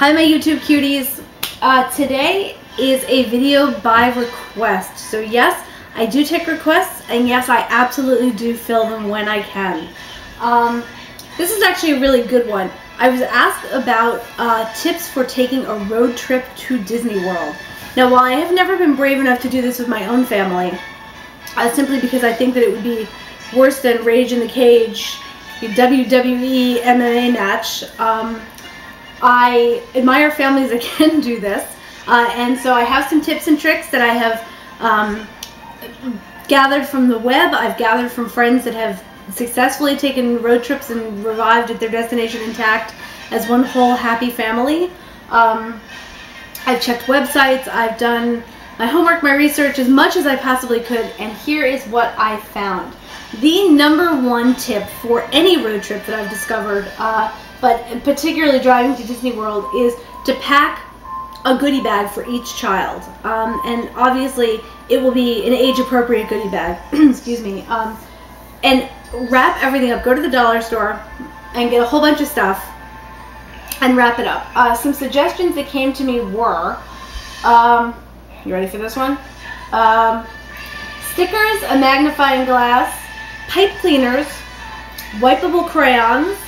Hi my YouTube cuties. Today is a video by request. So yes, I do take requests, and yes, I absolutely do fill them when I can. This is actually a really good one. I was asked about tips for taking a road trip to Disney World. Now while I have never been brave enough to do this with my own family, simply because I think that it would be worse than Rage in the Cage, the WWE MMA match, I admire families that can do this, and so I have some tips and tricks that I have gathered from the web. I've gathered from friends that have successfully taken road trips and arrived at their destination intact as one whole happy family. I've checked websites, I've done my homework, my research, as much as I possibly could, and here is what I found. The #1 tip for any road trip that I've discovered, but particularly driving to Disney World, is to pack a goodie bag for each child. And obviously it will be an age-appropriate goodie bag, excuse me, and wrap everything up. Go to the dollar store and get a whole bunch of stuff and wrap it up. Some suggestions that came to me were, you ready for this one? Stickers, a magnifying glass, pipe cleaners, wipeable crayons,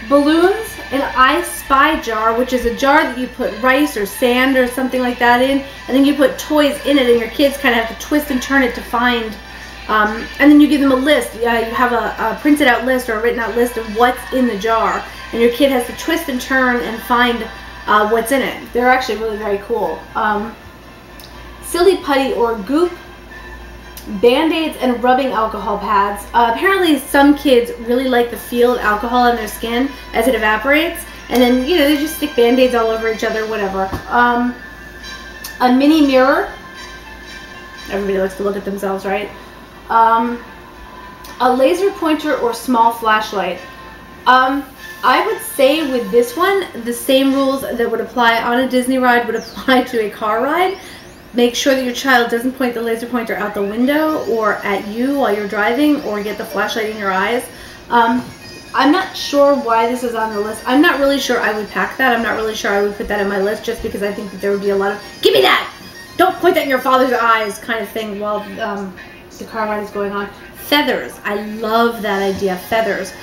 balloons, an I Spy jar, which is a jar that you put rice or sand or something like that in, and then you put toys in it, and your kids kind of have to twist and turn it to find, and then you give them a list. You have a printed out list or a written out list of what's in the jar, and your kid has to twist and turn and find what's in it. They're actually really very cool. Silly putty or goop, Band-Aids, and rubbing alcohol pads. Apparently some kids really like the feel of alcohol on their skin as it evaporates, and then, you know, they just stick Band-Aids all over each other, whatever. A mini mirror. Everybody likes to look at themselves, right? A laser pointer or small flashlight. I would say with this one, the same rules that would apply on a Disney ride would apply to a car ride. Make sure that your child doesn't point the laser pointer out the window or at you while you're driving, or get the flashlight in your eyes. I'm not sure why this is on the list. I'm not really sure I would pack that. I'm not really sure I would put that in my list, just because I think that there would be a lot of, give me that! Don't point that in your father's eyes kind of thing while the car ride is going on. Feathers. I love that idea. Feathers.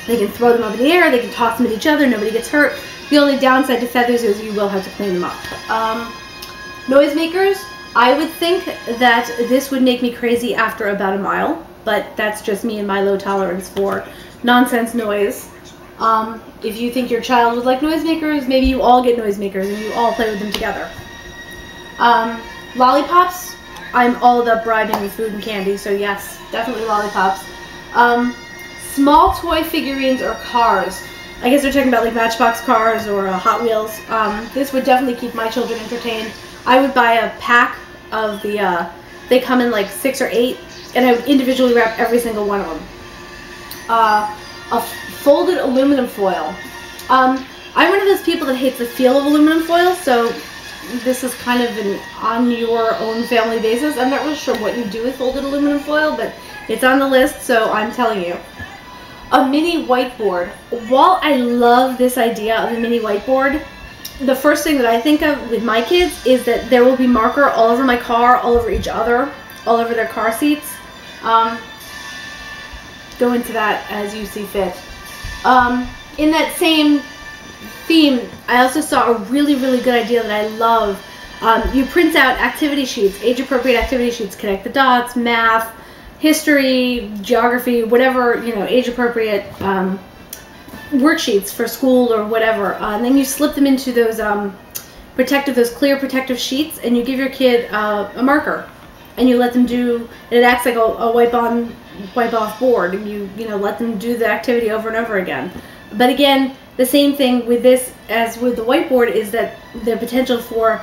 They can throw them up in the air. They can toss them at each other. Nobody gets hurt. The only downside to feathers is you will have to clean them up. Noisemakers, I would think that this would make me crazy after about a mile, but that's just me and my low tolerance for nonsense noise. If you think your child would like noisemakers, maybe you all get noisemakers and you all play with them together. Lollipops, I'm all about bribing with food and candy, so yes, definitely lollipops. Small toy figurines or cars. I guess they're talking about like Matchbox cars or Hot Wheels. This would definitely keep my children entertained. I would buy a pack of the, they come in like 6 or 8, and I would individually wrap every single one of them. A folded aluminum foil. I'm one of those people that hates the feel of aluminum foil, so this is kind of an on your own family basis. I'm not really sure what you do with folded aluminum foil, but it's on the list, so I'm telling you. A mini whiteboard. While I love this idea of a mini whiteboard, the first thing that I think of with my kids is that there will be marker all over my car, all over each other, all over their car seats. Go into that as you see fit. In that same theme, I also saw a really, really good idea that I love. You print out activity sheets, age-appropriate activity sheets, connect the dots, math, history, geography, whatever, you know, age-appropriate worksheets for school or whatever, and then you slip them into those those clear protective sheets, and you give your kid a marker, and you let them do, and it acts like a wipe off board, and you know, let them do the activity over and over again. But again, the same thing with this as with the whiteboard is that the potential for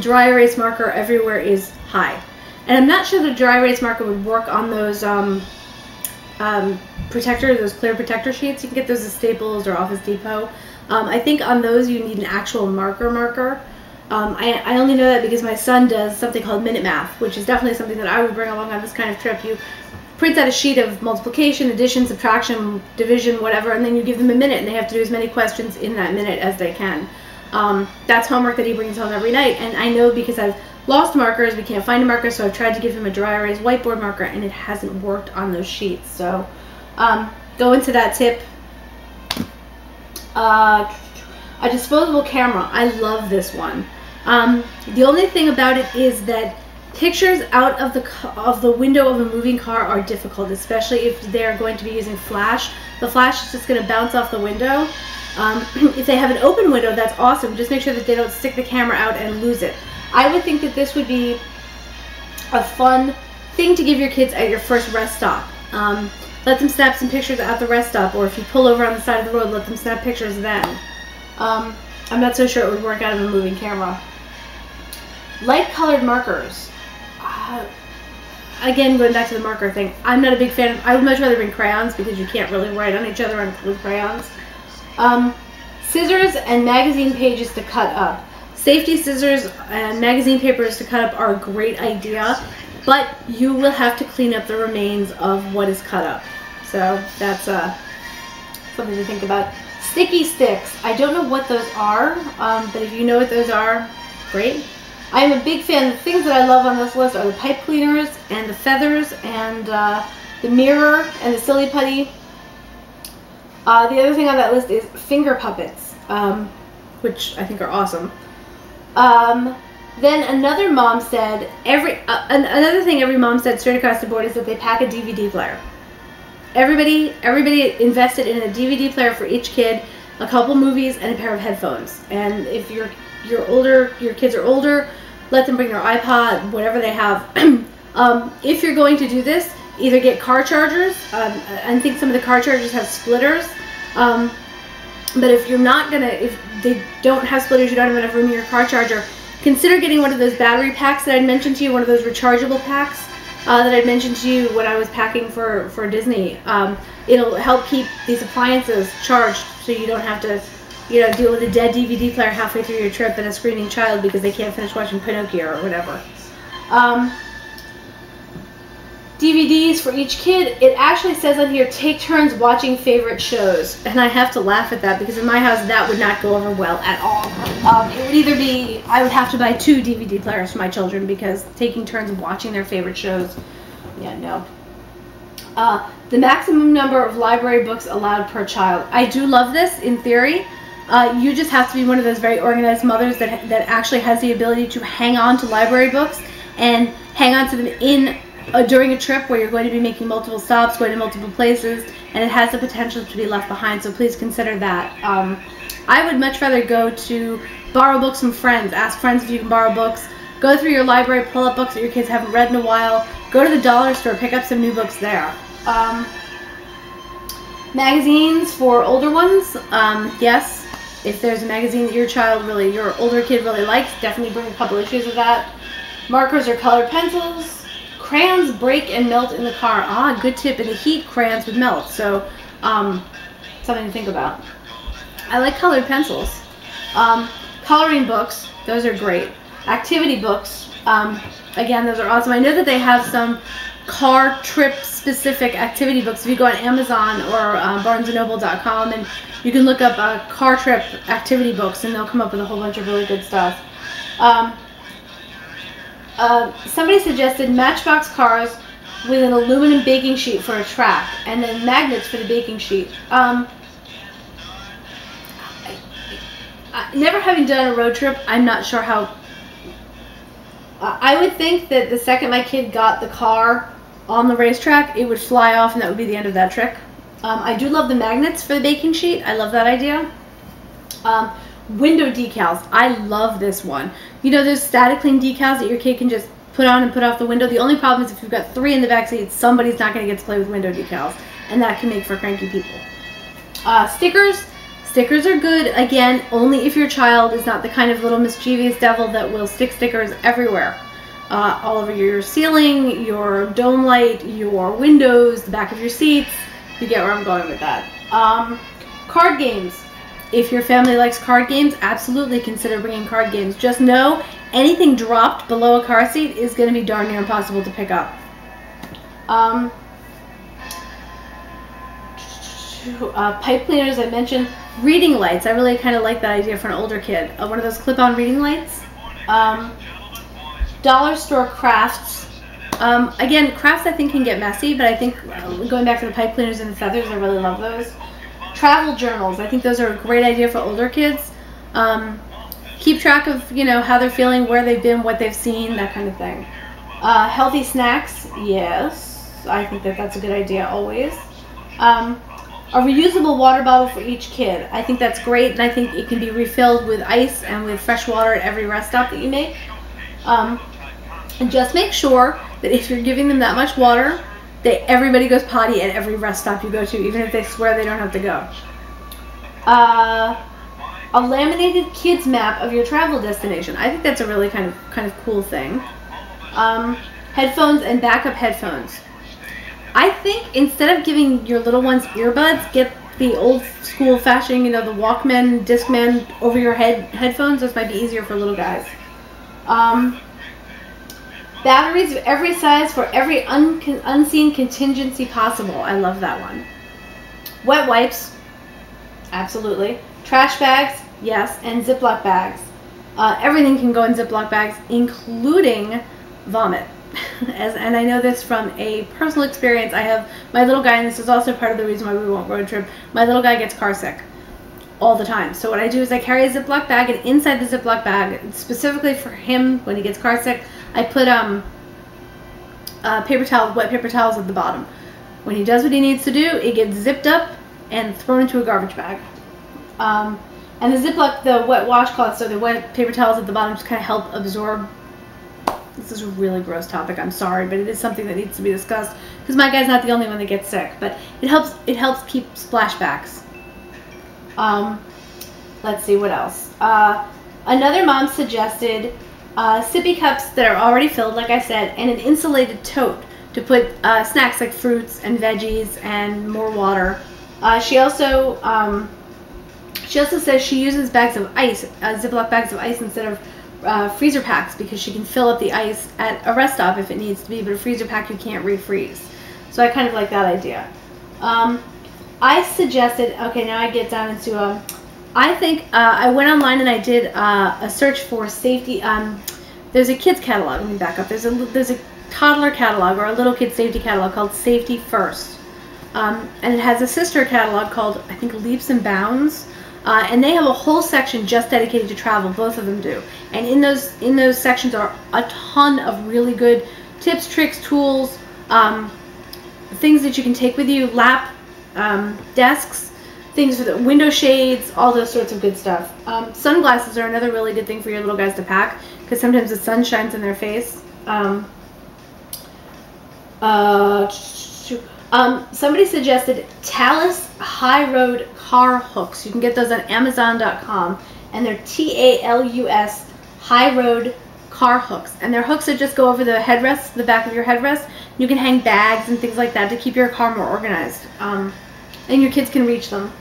dry erase marker everywhere is high, and I'm not sure the dry erase marker would work on those those clear protector sheets. You can get those at Staples or Office Depot. I think on those you need an actual marker. I only know that because my son does something called Minute Math, which is definitely something that I would bring along on this kind of trip. You print out a sheet of multiplication, addition, subtraction, division, whatever, and then you give them a minute, and they have to do as many questions in that minute as they can. That's homework that he brings home every night, and I know because I've lost markers, we can't find a marker, so I've tried to give him a dry erase whiteboard marker, and it hasn't worked on those sheets. So go into that tip. A disposable camera. I love this one. The only thing about it is that pictures out of the window of a moving car are difficult, especially if they're going to be using flash. The flash is just going to bounce off the window. If they have an open window, that's awesome. Just make sure that they don't stick the camera out and lose it. I would think that this would be a fun thing to give your kids at your first rest stop. Let them snap some pictures at the rest stop, or if you pull over on the side of the road, let them snap pictures then. I'm not so sure it would work out of a moving camera. Light colored markers. Again, going back to the marker thing, I'm not a big fan of, I would much rather bring crayons because you can't really write on each other with crayons. Scissors and magazine pages to cut up. Safety scissors and magazine papers to cut up are a great idea, but you will have to clean up the remains of what is cut up. So that's something to think about. Sticky sticks. I don't know what those are, but if you know what those are, great. I am a big fan. The things that I love on this list are the pipe cleaners and the feathers and the mirror and the silly putty. The other thing on that list is finger puppets, which I think are awesome. Then another mom said, another thing every mom said straight across the board is that they pack a DVD player. Everybody invested in a DVD player for each kid, a couple movies, and a pair of headphones. And if your kids are older, let them bring their iPod, whatever they have. If you're going to do this, either get car chargers. I think some of the car chargers have splitters. But if you're not gonna, if they don't have splitters, you don't have enough room in your car charger, consider getting one of those battery packs that I mentioned to you, one of those rechargeable packs that I mentioned to you when I was packing for Disney. It'll help keep these appliances charged so you don't have to, you know, deal with a dead DVD player halfway through your trip and a screaming child because they can't finish watching Pinocchio or whatever. DVDs for each kid. It actually says on here, take turns watching favorite shows. And I have to laugh at that because in my house that would not go over well at all. It would either be, I would have to buy 2 DVD players for my children because taking turns watching their favorite shows, yeah, no. The maximum number of library books allowed per child. I do love this in theory. You just have to be one of those very organized mothers that actually has the ability to hang on to library books and hang on to them during a trip where you're going to be making multiple stops, going to multiple places, and it has the potential to be left behind, so please consider that. I would much rather go to borrow books from friends, ask friends if you can borrow books, go through your library, pull up books that your kids haven't read in a while, go to the dollar store, pick up some new books there. Magazines for older ones, yes, if there's a magazine that your older kid really likes, definitely bring a couple issues of that. Markers or colored pencils. Crayons break and melt in the car. Ah, good tip. In the heat, crayons would melt. So, something to think about. I like colored pencils. Coloring books. Those are great. Activity books. Again, those are awesome. I know that they have some car trip specific activity books. If you go on Amazon or BarnesandNoble.com and you can look up car trip activity books and they'll come up with a whole bunch of really good stuff. Somebody suggested Matchbox cars with an aluminum baking sheet for a track and then magnets for the baking sheet. Never having done a road trip, I'm not sure how. I would think that the second my kid got the car on the racetrack, it would fly off and that would be the end of that trick. I do love the magnets for the baking sheet. I love that idea. Window decals. I love this one. You know those static clean decals that your kid can just put on and put off the window? The only problem is if you've got 3 in the back seat, somebody's not going to get to play with window decals. And that can make for cranky people. Stickers. Stickers are good, again, only if your child is not the kind of little mischievous devil that will stick stickers everywhere. All over your ceiling, your dome light, your windows, the back of your seats. You get where I'm going with that. Card games. If your family likes card games, absolutely consider bringing card games. Just know anything dropped below a car seat is going to be darn near impossible to pick up. pipe cleaners, I mentioned. Reading lights, I really kind of like that idea for an older kid. One of those clip-on reading lights. Dollar store crafts. Again, crafts I think can get messy, but I think going back to the pipe cleaners and the feathers, I really love those. Travel journals, I think those are a great idea for older kids. Keep track of, you know, how they're feeling, where they've been, what they've seen, that kind of thing. Healthy snacks, yes, I think that that's a good idea always. A reusable water bottle for each kid. I think that's great, and I think it can be refilled with ice and with fresh water at every rest stop that you make. And just make sure that if you're giving them that much water, that everybody goes potty at every rest stop you go to, even if they swear they don't have to go. A laminated kids map of your travel destination. I think that's a really kind of cool thing. Headphones and backup headphones. I think instead of giving your little ones earbuds, get the old school fashion, you know, the Walkman, Discman over your head headphones. Those might be easier for little guys. Batteries of every size for every unseen contingency possible. I love that one. Wet wipes. Absolutely. Trash bags. Yes. And Ziploc bags. Everything can go in Ziploc bags, including vomit. And I know this from a personal experience. I have my little guy, and this is also part of the reason why we won't road trip. My little guy gets car sick all the time. So what I do is I carry a Ziploc bag, and inside the Ziploc bag, specifically for him when he gets car sick, I put paper towels, wet paper towels at the bottom. When he does what he needs to do, it gets zipped up and thrown into a garbage bag. And the Ziploc, the wet washcloths, so the wet paper towels at the bottom just kind of help absorb. This is a really gross topic, I'm sorry, but it is something that needs to be discussed because my guy's not the only one that gets sick, but it helps keep splashbacks. Let's see what else. Another mom suggested sippy cups that are already filled, like I said, and an insulated tote to put snacks like fruits and veggies and more water. She also says she uses bags of ice, Ziploc bags of ice instead of freezer packs, because she can fill up the ice at a rest stop if it needs to be, but a freezer pack you can't refreeze. So I kind of like that idea. I suggested, okay, now I get down into, I think I went online and I did a search for safety. There's a kids catalog. Let me back up. There's a toddler catalog or a little kid safety catalog called Safety First, and it has a sister catalog called, I think, Leaps and Bounds. And they have a whole section just dedicated to travel. Both of them do. And in those sections are a ton of really good tips, tricks, tools, things that you can take with you, lap desks, things for the window shades, all those sorts of good stuff. Sunglasses are another really good thing for your little guys to pack because sometimes the sun shines in their face. Somebody suggested Talus High Road car hooks. You can get those on Amazon.com, and they're TALUS High Road car hooks. And they're hooks that just go over the headrest, the back of your headrest. You can hang bags and things like that to keep your car more organized, and your kids can reach them.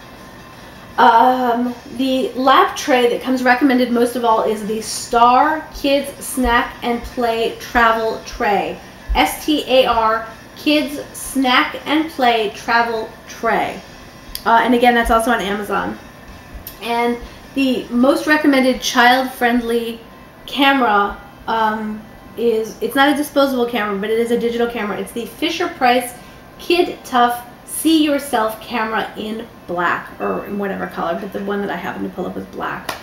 The lap tray that comes recommended most of all is the Star Kids Snack and Play Travel Tray. STAR Kids Snack and Play Travel Tray. And again, that's also on Amazon. And the most recommended child-friendly camera it's not a disposable camera, but it is a digital camera. It's the Fisher-Price Kid Tough See Yourself camera in black, or in whatever color, but the one that I happen to pull up is black.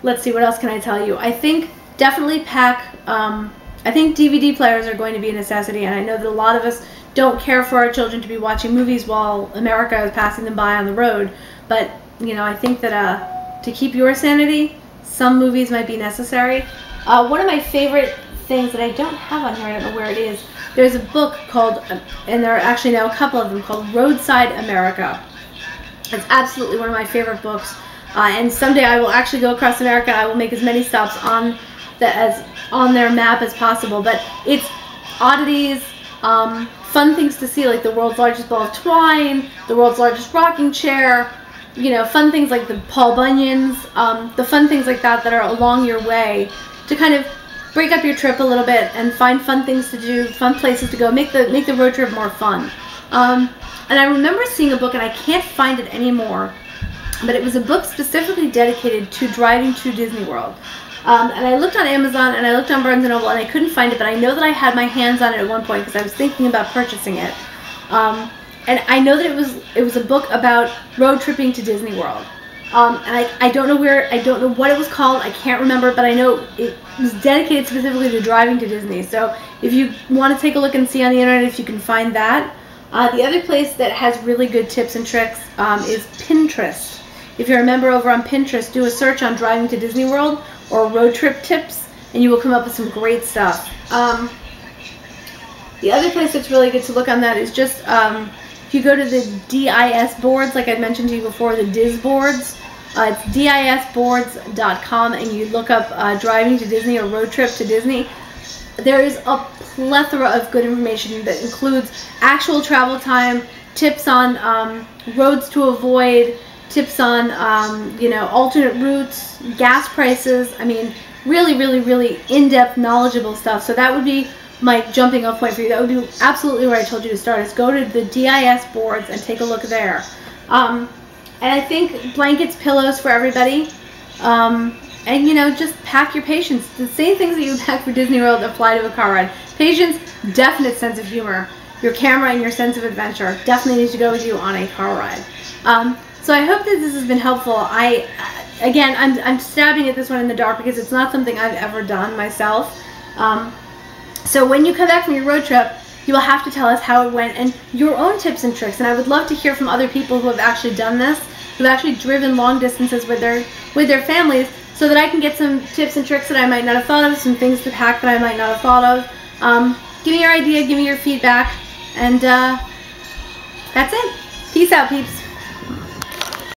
Let's see, what else can I tell you? I think definitely pack, I think DVD players are going to be a necessity, and I know that a lot of us don't care for our children to be watching movies while America is passing them by on the road, but, you know, I think that to keep your sanity, some movies might be necessary. One of my favorite things that I don't have on here, I don't know where it is, there's a book called, and there are actually now a couple of them, called Roadside America. It's absolutely one of my favorite books, and someday I will actually go across America. I will make as many stops on their map as possible, but it's oddities, fun things to see, like the world's largest ball of twine, the world's largest rocking chair, you know, fun things like the Paul Bunyans, the fun things like that that are along your way to kind of break up your trip a little bit and find fun things to do, fun places to go, make the road trip more fun. And I remember seeing a book, and I can't find it anymore, but it was a book specifically dedicated to driving to Disney World. And I looked on Amazon and I looked on Barnes & Noble and I couldn't find it, but I know that I had my hands on it at one point because I was thinking about purchasing it. And I know that it was a book about road tripping to Disney World. And I don't know what it was called, I can't remember, but I know it was dedicated specifically to driving to Disney. So if you want to take a look and see on the internet if you can find that. The other place that has really good tips and tricks is Pinterest. If you're a member over on Pinterest, do a search on driving to Disney World or road trip tips, and you will come up with some great stuff. The other place that's really good to look on that is just if you go to the DIS boards, like I mentioned to you before, the DIS boards. It's disboards.com, and you look up driving to Disney or road trip to Disney. There is a plethora of good information that includes actual travel time, tips on roads to avoid, tips on alternate routes, gas prices. I mean, really, really, really in-depth, knowledgeable stuff. So that would be my jumping off point for you. That would be absolutely where I told you to start, is go to the DIS boards and take a look there. And I think blankets, pillows for everybody. And just pack your patience. The same things that you pack for Disney World apply to a car ride. Patience, definite sense of humor. Your camera and your sense of adventure definitely needs to go with you on a car ride. So I hope that this has been helpful. Again, I'm stabbing at this one in the dark because it's not something I've ever done myself. So when you come back from your road trip, you will have to tell us how it went and your own tips and tricks. And I would love to hear from other people who have actually done this, who've actually driven long distances with their families, so that I can get some tips and tricks that I might not have thought of, some things to pack that I might not have thought of. Give me your idea, give me your feedback, and that's it. Peace out, peeps.